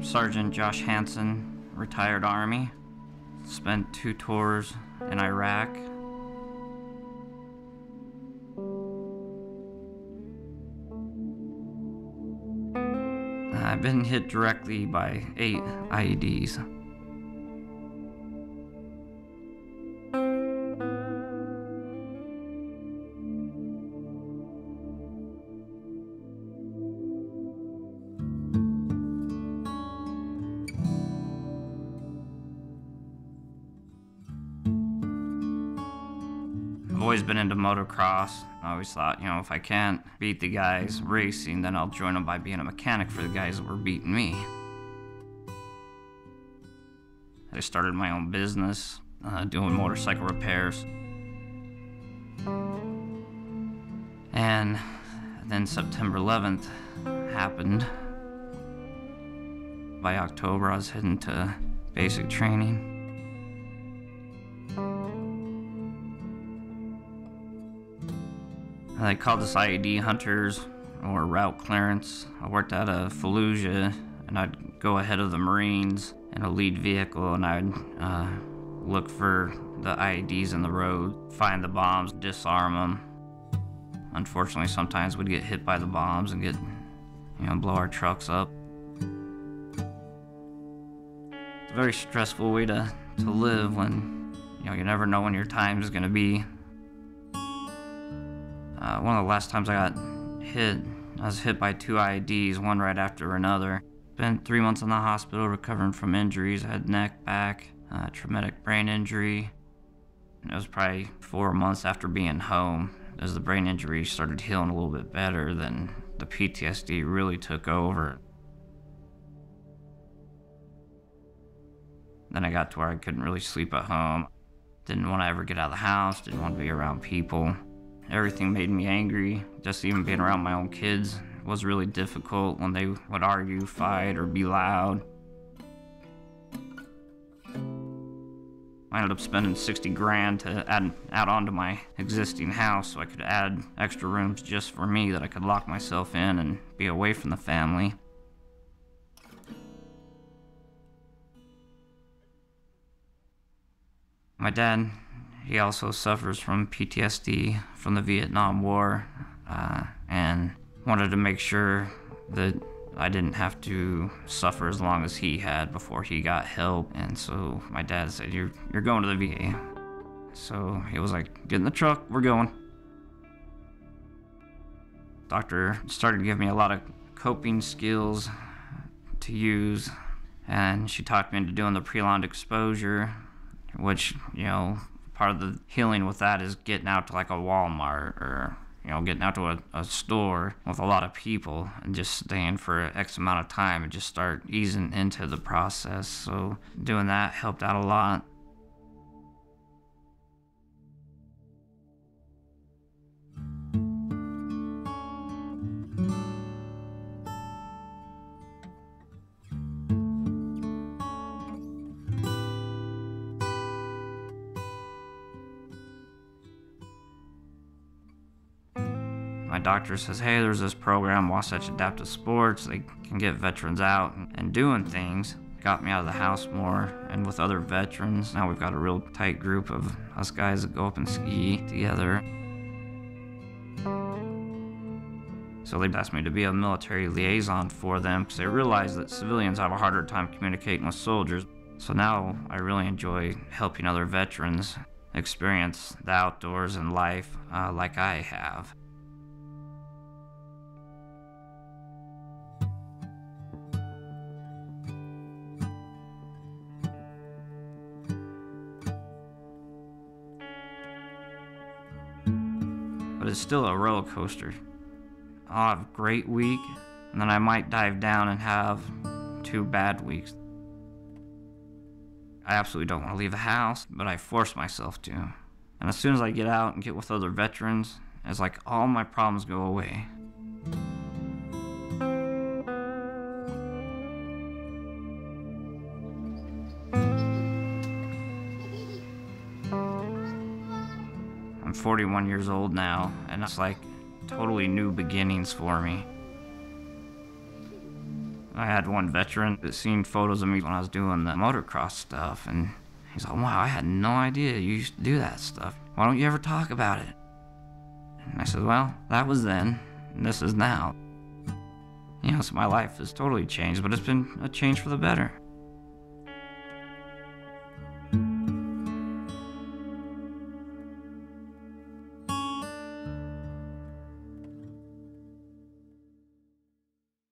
I'm Sergeant Josh Hansen, retired Army. Spent 2 tours in Iraq. I've been hit directly by 8 IEDs. I've always been into motocross. I always thought, if I can't beat the guys racing, then I'll join them by being a mechanic for the guys that were beating me. I started my own business, doing motorcycle repairs. And then September 11th happened. By October, I was heading to basic training. They called us IED hunters or route clearance. I worked out of Fallujah, and I'd go ahead of the Marines in a lead vehicle, and I'd look for the IEDs in the road, find the bombs, disarm them. Unfortunately, sometimes we'd get hit by the bombs and blow our trucks up. It's a very stressful way to live when, you never know when your time is going to be. One of the last times I got hit, I was hit by 2 IEDs, one right after another. Spent 3 months in the hospital recovering from injuries. I had neck, back, traumatic brain injury. It was probably 4 months after being home. As the brain injury started healing a little bit better, then the PTSD really took over. Then I got to where I couldn't really sleep at home. Didn't want to ever get out of the house, didn't want to be around people. Everything made me angry. Just even being around my own kids was really difficult when they would argue, fight, or be loud. I ended up spending 60 grand to add onto my existing house so I could add extra rooms just for me that I could lock myself in and be away from the family. My dad, he also suffers from PTSD from the Vietnam War, and wanted to make sure that I didn't have to suffer as long as he had before he got help. And so my dad said, you're going to the VA. So he was like, get in the truck, we're going. Doctor started giving me a lot of coping skills to use, and she talked me into doing the prolonged exposure, which, part of the healing with that is getting out to like a Walmart or, getting out to a store with a lot of people and just staying for X amount of time and just start easing into the process. So doing that helped out a lot. My doctor says, hey, there's this program, Wasatch Adaptive Sports. They can get veterans out and doing things. Got me out of the house more and with other veterans. Now we've got a real tight group of us guys that go up and ski together. So they asked me to be a military liaison for them because they realize that civilians have a harder time communicating with soldiers. So now I really enjoy helping other veterans experience the outdoors and life like I have. But it's still a roller coaster. I'll have a great week, and then I might dive down and have 2 bad weeks. I absolutely don't want to leave the house, but I force myself to. And as soon as I get out and get with other veterans, it's like all my problems go away. I'm 41 years old now, and it's like totally new beginnings for me. I had one veteran that seen photos of me when I was doing the motocross stuff, and he's like, wow, I had no idea you used to do that stuff. Why don't you ever talk about it? And I said, well, that was then, and this is now. So my life has totally changed, but it's been a change for the better.